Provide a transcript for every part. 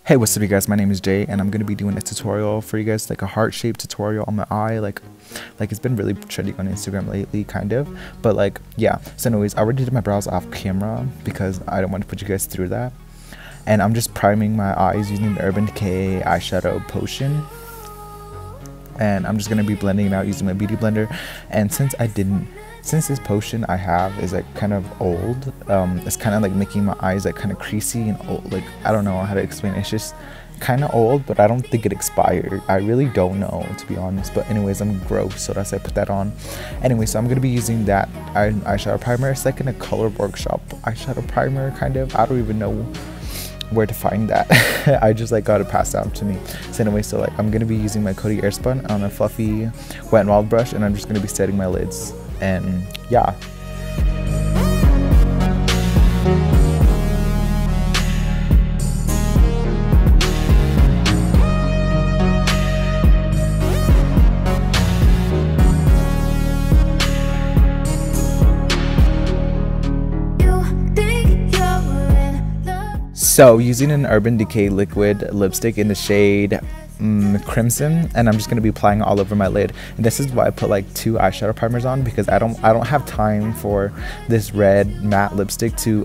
Hey, what's up you guys, my name is Jay and I'm gonna be doing a tutorial for you guys, like a heart-shaped tutorial on my eye. Like it's been really trending on Instagram lately, kind of, but like, yeah. So anyways, I already did my brows off camera because I don't want to put you guys through that, and I'm just priming my eyes using the Urban Decay eyeshadow potion, and I'm just gonna be blending it out using my beauty blender. And since this potion I have is like kind of old, it's kind of like making my eyes like kind of creasy and old. Like, I don't know how to explain it. It's just kind of old, but I don't think it expired. I really don't know, to be honest. But anyways, I'm gross, so that's why I put that on. Anyway, so I'm gonna be using that eyeshadow primer. It's like in a color workshop eyeshadow primer, kind of. I don't even know where to find that. I just like got it passed down to me. So anyway, so like I'm gonna be using my Coty Airspun on a fluffy Wet n Wild brush, and I'm just gonna be setting my lids. And yeah. So using an Urban Decay liquid lipstick in the shade Crimson, and I'm just going to be applying it all over my lid. And this is why I put like 2 eyeshadow primers on, because I don't have time for this red matte lipstick to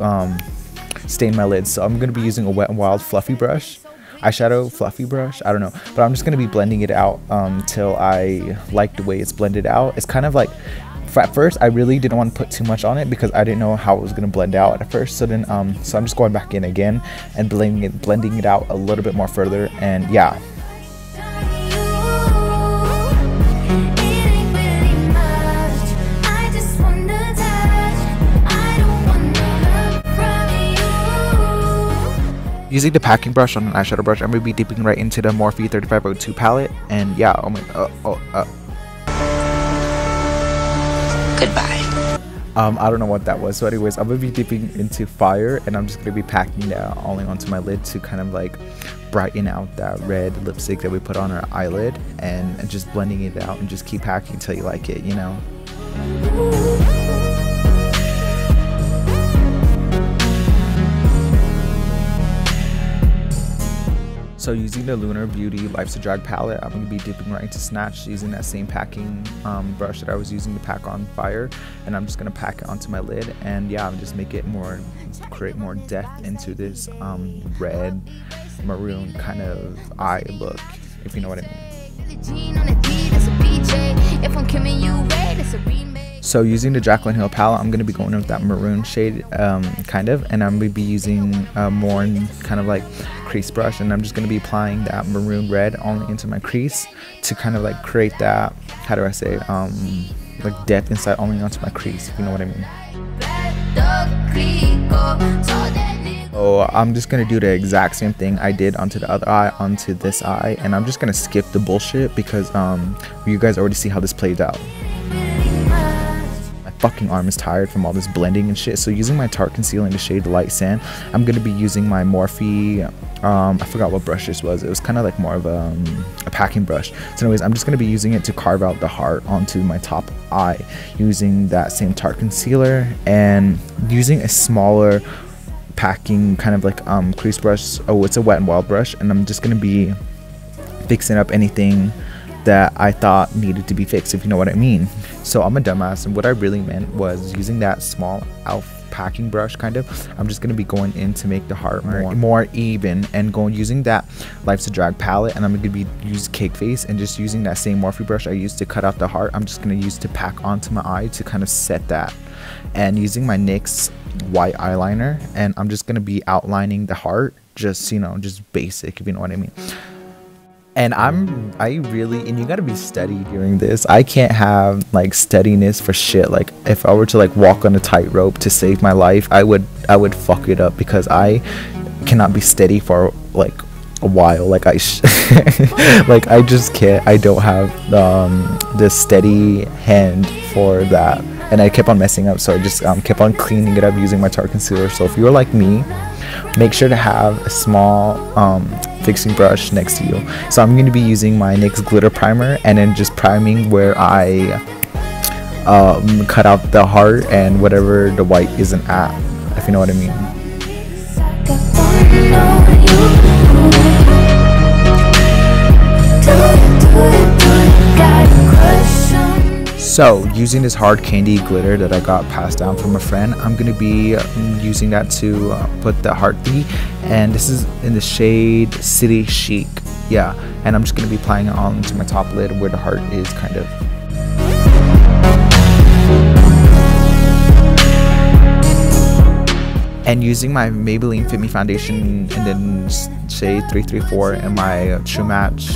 stain my lids. So I'm going to be using a Wet n Wild fluffy brush, eyeshadow fluffy brush, I don't know, but I'm just going to be blending it out till I like the way it's blended out. It's kind of like, at first I really didn't want to put too much on it because I didn't know how it was going to blend out at first. So then so I'm just going back in again and blending it out a little bit more further. And yeah. Using the packing brush on an eyeshadow brush, I'm going to be dipping right into the Morphe 3502 palette. And yeah, oh my, goodbye. I don't know what that was. So anyways, I'm going to be dipping into Fire, and I'm just going to be packing that all onto my lid to kind of like brighten out that red lipstick that we put on our eyelid, and just blending it out and just keep packing until you like it, you know. So using the Lunar Beauty Life's a Drag palette, I'm going to be dipping right into Snatch using that same packing brush that I was using to pack on Fire, and I'm just going to pack it onto my lid. And yeah, I'm just create more depth into this red maroon kind of eye look, if you know what I mean. So using the Jaclyn Hill palette, I'm going to be going with that maroon shade kind of, and I'm going to be using a more kind of like crease brush, and I'm just going to be applying that maroon red only into my crease to kind of like create that, how do I say, like depth inside only onto my crease, if you know what I mean. So I'm just going to do the exact same thing I did onto the other eye onto this eye, and I'm just going to skip the bullshit because you guys already see how this plays out. Fucking arm is tired from all this blending and shit. So using my Tarte concealer in the shade Light Sand, I'm gonna be using my Morphe, I forgot what brush this was. It was kind of like more of a packing brush. So anyways, I'm just gonna be using it to carve out the heart onto my top eye using that same Tarte concealer, and using a smaller packing kind of like crease brush. Oh, it's a Wet n Wild brush, and I'm just gonna be fixing up anything that I thought needed to be fixed, if you know what I mean. So I'm a dumbass, and what I really meant was using that small elf packing brush kind of, I'm just going to be going in to make the heart more even, and using that Life's a Drag palette, and I'm going to be using Cake Face, and just using that same Morphe brush I used to cut out the heart, I'm just going to use to pack onto my eye to kind of set that. And using my NYX white eyeliner, and I'm just going to be outlining the heart, just, you know, just basic, if you know what I mean. And and you gotta be steady during this. I can't have like steadiness for shit. Like if I were to like walk on a tightrope to save my life, I would fuck it up, because I cannot be steady for like a while. Like like I just can't. I don't have the steady hand for that, and I kept on messing up. So I just kept on cleaning it up using my Tarte concealer. So if you're like me, make sure to have a small fixing brush next to you. So I'm going to be using my NYX glitter primer, and then just priming where I cut out the heart and whatever the white isn't at, if you know what I mean. So using this hard candy glitter that I got passed down from a friend, I'm going to be using that to put the heart thingy, and this is in the shade City Chic. Yeah, and I'm just going to be applying it onto my top lid where the heart is, kind of. And using my Maybelline Fit Me foundation in the shade 334 and my True Match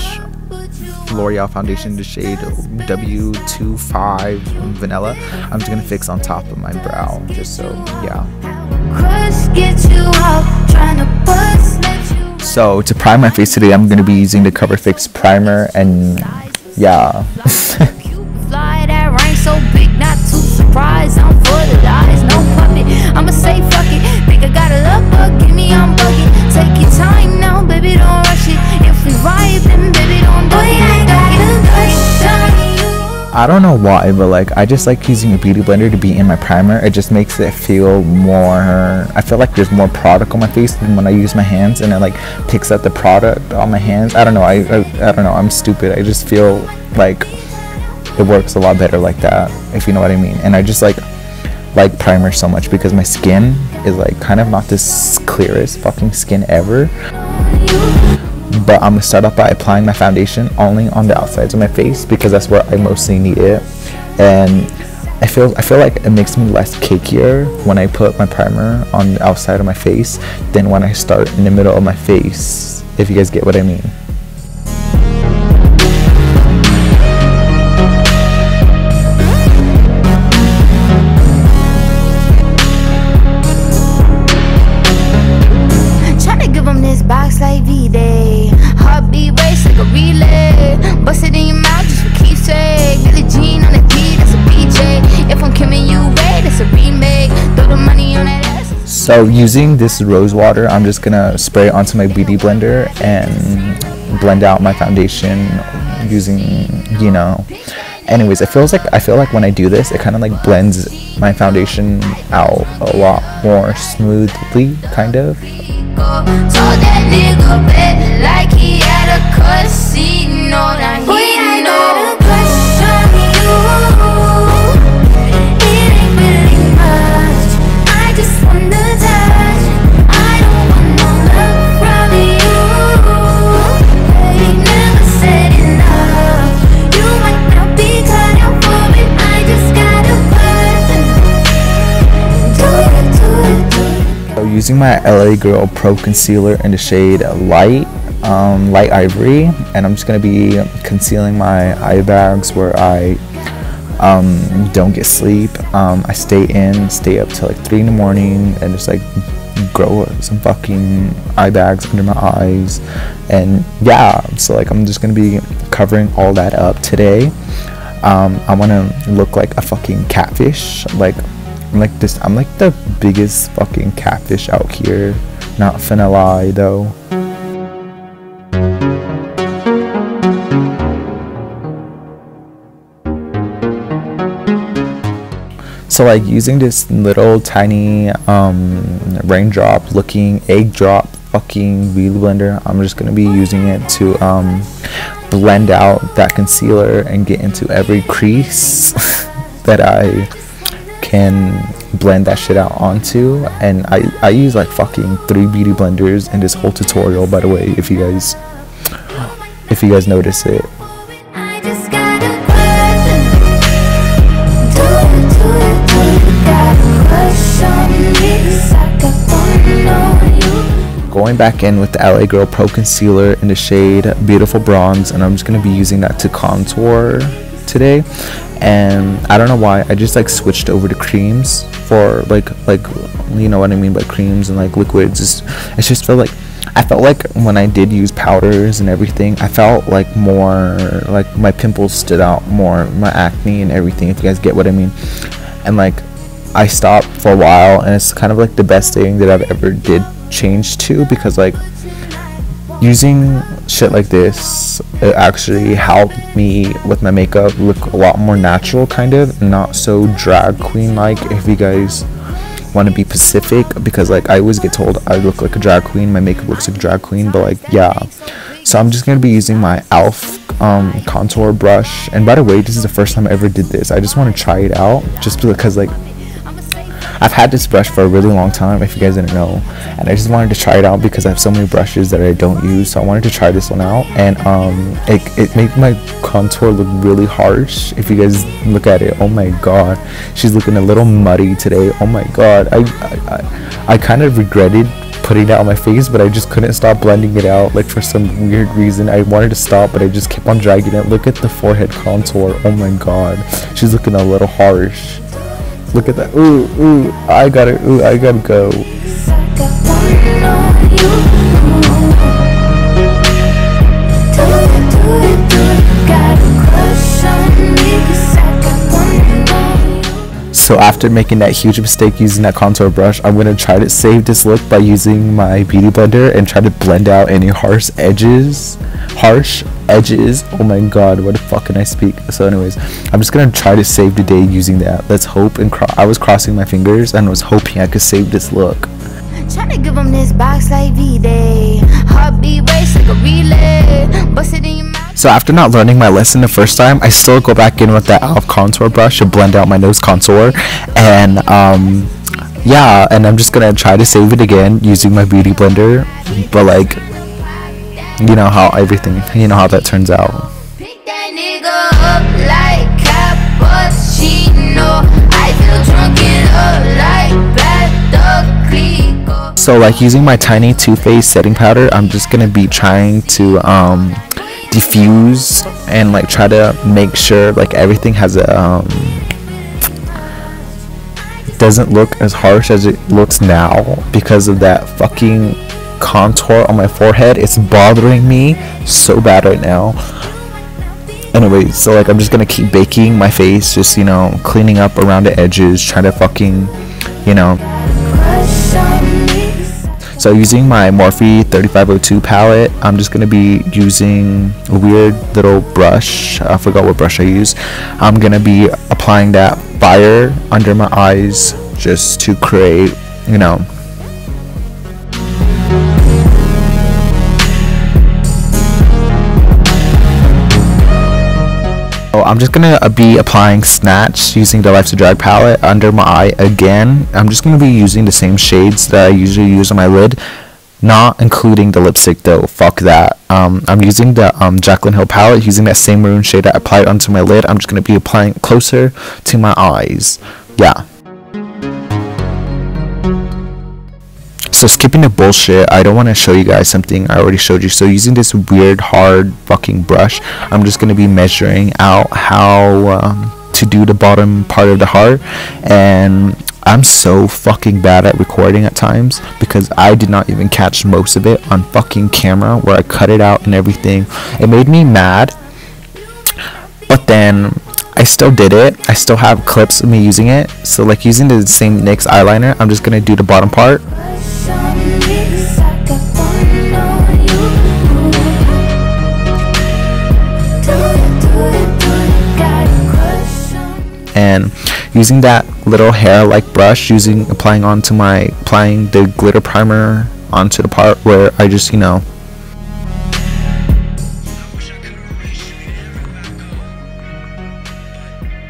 L'Oreal foundation in the shade W25 Vanilla, I'm just gonna fix on top of my brow, just so, yeah. So to prime my face today, I'm gonna be using the Cover Fix primer, and yeah. So big, not too surprised. I'm full of lies, no puppet. I'ma say fuck it. Think I got a love bug, give me on bucket. Take your time now, baby, don't rush it. If we vibe, then baby, don't do it. I don't know why, but like I just like using a beauty blender to be in my primer. It just makes it feel more, I feel like there's more product on my face than when I use my hands, and it like picks up the product on my hands. I don't know, I don't know, I'm stupid. I just feel like it works a lot better like that, if you know what I mean. And I just like primer so much because my skin is like kind of not this clearest fucking skin ever. But I'm gonna start off by applying my foundation only on the outsides of my face because that's where I mostly need it. And I feel like it makes me less cakier when I put my primer on the outside of my face than when I start in the middle of my face, if you guys get what I mean. Like V-Day, heartbeat race like a relay. Bust it in your mouth just for keepsake. Billie Jean on the beat, that's a BJ. If I'm Kim and you wait, that's a remake. Throw the money on that ass. So using this rose water, I'm just gonna spray it onto my beauty blender and blend out my foundation using, you know. Anyways, I feel like when I do this, it kind of like blends my foundation out a lot more smoothly, kind of. Told that nigga bet like he had a casino. Now he know. I got a crush on you. It ain't really much. I just wanna touch. I don't want no love from you. They never said enough. You might not be cut out for it. I just got a person. Do it. So using my LA Girl Pro Concealer in the shade Light Ivory, and I'm just going to be concealing my eye bags where I don't get sleep. I stay up till like 3 in the morning and just like grow some fucking eye bags under my eyes. And yeah, so like I'm just going to be covering all that up today. I want to look like a fucking catfish, I'm like the biggest fucking catfish out here. Not finna lie though. So like using this little tiny raindrop looking egg drop fucking beauty blender, I'm just gonna be using it to blend out that concealer and get into every crease that I can blend that shit out onto. And I use like fucking 3 beauty blenders in this whole tutorial, by the way, if you guys notice it. Going back in with the LA Girl Pro Concealer in the shade Beautiful Bronze, and I'm just going to be using that to contour today. And I don't know why, I just like switched over to creams for like you know what I mean by creams and like liquids. I just felt like when I did use powders and everything, I felt like more like my pimples stood out more, my acne and everything, if you guys get what I mean. And like I stopped for a while, and it's kind of like the best thing that I've ever did change to, because like using shit like this, it actually helped me with my makeup look a lot more natural, kind of, and not so drag queen like, if you guys want to be specific, because like I always get told I look like a drag queen, my makeup looks like a drag queen, but like yeah, So I'm just going to be using my e.l.f. Contour brush. And by the way, this is the first time I ever did this. I just want to try it out just because, like, I've had this brush for a really long time, if you guys didn't know, and I just wanted to try it out because I have so many brushes that I don't use. So I wanted to try this one out, and it made my contour look really harsh. If you guys look at it, oh my god, she's looking a little muddy today. Oh my god, I kind of regretted putting that on my face, but I just couldn't stop blending it out. Like, for some weird reason I wanted to stop, but I just kept on dragging it. Look at the forehead contour. Oh my god, she's looking a little harsh. Look at that. Ooh, I gotta go. So after making that huge mistake using that contour brush, I'm gonna try to save this look by using my beauty blender and try to blend out any harsh edges. Oh my god, what the fuck can I speak? So anyways, I'm just gonna try to save the day using that. Let's hope, and I was crossing my fingers and was hoping I could save this look. Tryna give them this box like V-Day. Heartbeat race like a relay. Bust it in your mouth. So after not learning my lesson the first time, I still go back in with that e.l.f. contour brush to blend out my nose contour. And yeah, and I'm just gonna try to save it again using my beauty blender. But like, you know how that turns out. Pick that nigga up like cappuccino. I feel drunk it up like bad Clico. So like, using my tiny Too Faced setting powder, I'm just gonna be trying to diffuse and like try to make sure like everything has a doesn't look as harsh as it looks now because of that fucking contour on my forehead. It's bothering me so bad right now. Anyway, so like, I'm just gonna keep baking my face, just, you know, cleaning up around the edges, trying to fucking, you know. So using my Morphe 3502 palette, I'm just gonna be using a weird little brush. I forgot what brush I use. I'm gonna be applying that fire under my eyes just to create, you know, I'm just gonna be applying Snatch using the Life's a Drag palette under my eye again. I'm just gonna be using the same shades that I usually use on my lid, not including the lipstick though. Fuck that. I'm using the Jaclyn Hill palette, using that same maroon shade that I applied onto my lid. I'm just gonna be applying it closer to my eyes. Yeah. So skipping the bullshit, I don't want to show you guys something I already showed you. So using this weird hard fucking brush, I'm just going to be measuring out how to do the bottom part of the heart. And I'm so fucking bad at recording at times because I did not even catch most of it on fucking camera where I cut it out and everything. It made me mad, but then I still did it. I still have clips of me using it. So like, using the same NYX eyeliner, I'm just going to do the bottom part. And using that little hair like brush, applying the glitter primer onto the part where I just, you know,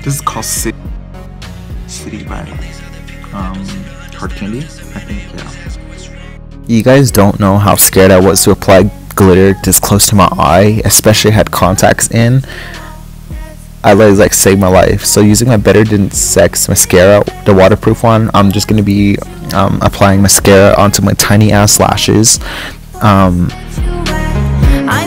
this is called City by Hard Candy, I think. Yeah, you guys don't know how scared I was to apply glitter this close to my eye, especially had contacts in. I like saved my life. So using my Better Than Sex mascara, the waterproof one, I'm just gonna be applying mascara onto my tiny ass lashes. I'm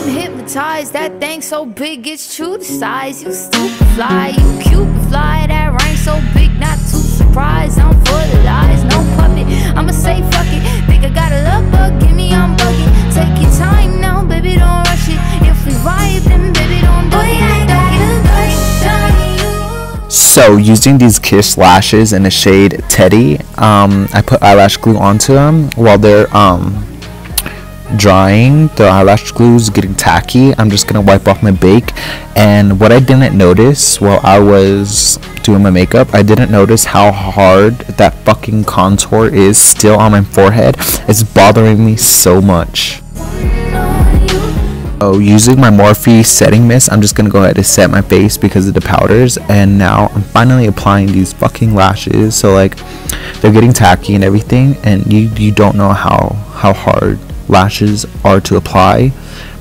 hypnotized, that thing so big it's true to size. You stupid fly, you cute fly, that ring so big, not too surprised. I'm full of lies, no puppet. I'ma say fuck it, think I got a love bug, give me I'm bugging. Take your time now, baby, don't rush it. If we vibe, then baby, don't do it. So using these Kiss lashes in the shade Teddy, I put eyelash glue onto them while they're drying. The eyelash glue is getting tacky. I'm just gonna wipe off my bake. And what I didn't notice while I was doing my makeup, I didn't notice how hard that fucking contour is still on my forehead. It's bothering me so much. So using my Morphe setting mist, I'm just gonna go ahead and set my face because of the powders, and now I'm finally applying these fucking lashes. So like they're getting tacky and everything, and you don't know how hard lashes are to apply.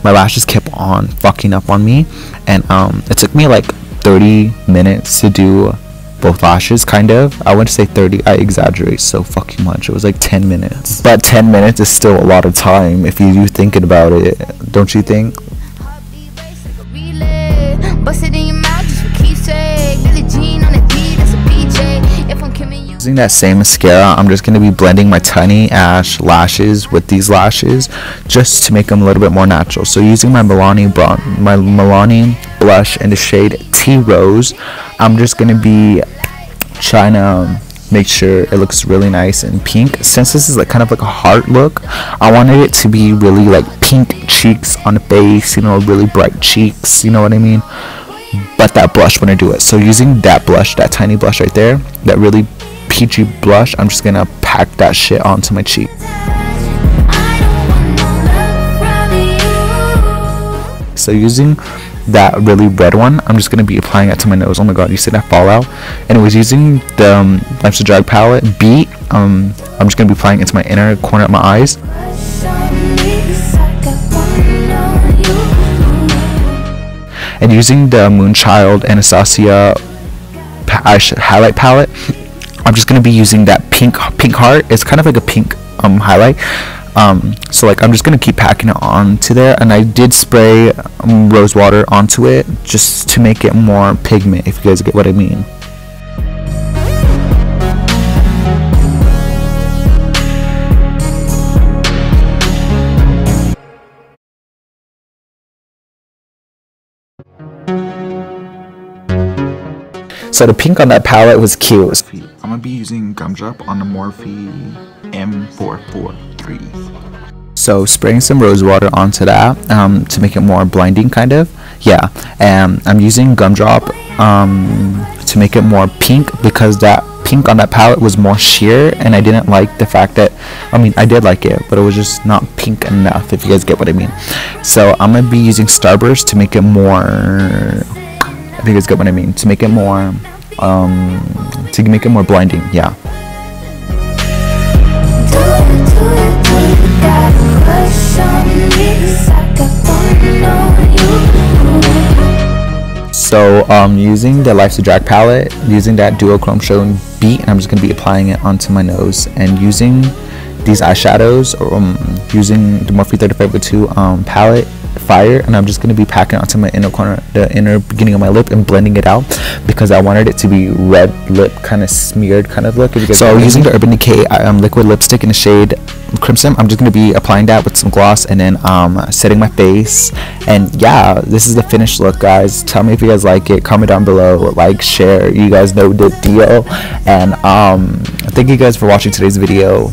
My lashes kept on fucking up on me, and it took me like 30 minutes to do both lashes. Kind of, I wouldn't say 30, I exaggerate so fucking much. It was like 10 minutes, but 10 minutes is still a lot of time if you thinking about it, don't you think? Using that same mascara, I'm just going to be blending my tiny ash lashes with these lashes just to make them a little bit more natural. So using my Milani blush in the shade Tea Rose, I'm just going to be trying to make sure it looks really nice and pink. Since this is like kind of like a heart look, I wanted it to be really like pink cheeks on the face, you know, really bright cheeks, you know what I mean? But that blush wouldn't do it. So using that blush, that tiny blush right there, that really peachy blush, I'm just gonna pack that shit onto my cheek. So using that really red one, I'm just gonna be applying it to my nose. Oh my god, you see that fallout? Anyways, using the Life's a Drag palette Beat, I'm just gonna be applying it to my inner corner of my eyes. And using the Moonchild Anastasia highlight palette, I'm just gonna be using that pink heart. It's kind of like a pink highlight. So like I'm just gonna keep packing it onto there, and I did spray rose water onto it just to make it more pigment, if you guys get what I mean. So the pink on that palette was cute. I'm gonna be using Gumdrop on the Morphe M443. So spraying some rose water onto that to make it more blinding, kind of. Yeah, and I'm using Gumdrop to make it more pink because that pink on that palette was more sheer, and I didn't like the fact that, I mean, I did like it, but it was just not pink enough, if you guys get what I mean. So I'm gonna be using Starburst to make it more, I think it's good what I mean, to make it more blinding. Yeah. So using the Life's a Drag palette, using that duochrome showing Beat, and I'm just gonna be applying it onto my nose, and using these eyeshadows, using the Morphe 3502 palette Fire, and I'm just going to be packing it onto my inner corner, the inner beginning of my lip, and blending it out because I wanted it to be red lip kind of smeared kind of look. So using the Urban Decay liquid lipstick in the shade Crimson, I'm just going to be applying that with some gloss, and then setting my face. And yeah, this is the finished look, guys. Tell me if you guys like it, comment down below, like, share, you guys know the deal. And thank you guys for watching today's video.